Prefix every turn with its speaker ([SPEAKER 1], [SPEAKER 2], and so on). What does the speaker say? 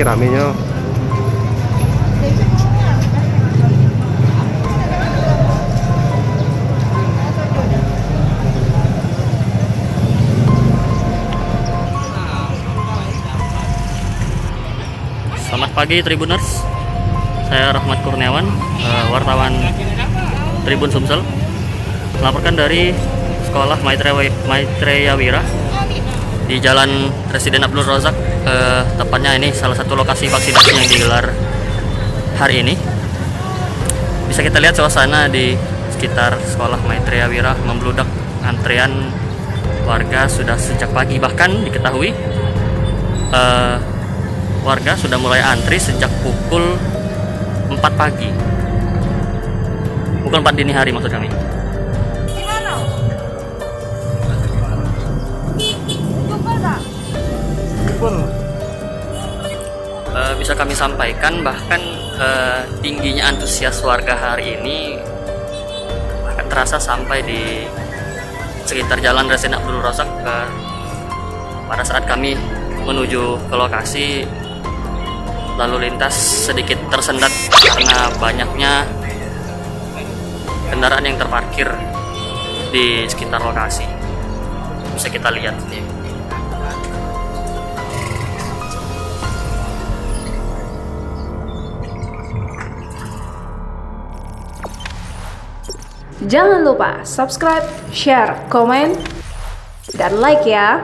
[SPEAKER 1] Ramenya.
[SPEAKER 2] Selamat pagi Tribuners, saya Rahmat Kurniawan, wartawan Tribun Sumsel, melaporkan dari Sekolah Maitreya Wira di Jalan Presiden Abdul Razak. Tepatnya ini salah satu lokasi vaksinasi yang digelar hari ini. Bisa kita lihat suasana di sekitar Sekolah Maitreya Wira membludak, antrean warga sudah sejak pagi, bahkan diketahui warga sudah mulai antri sejak pukul 4 pagi, pukul 4 dini hari maksud kami. Bisa kami sampaikan bahkan tingginya antusias warga hari ini bahkan terasa sampai di sekitar Jalan Presiden Abdul Razak. Pada saat kami menuju ke lokasi, lalu lintas sedikit tersendat karena banyaknya kendaraan yang terparkir di sekitar lokasi. Bisa kita lihat nih.
[SPEAKER 3] Jangan lupa subscribe, share, komen, dan like ya.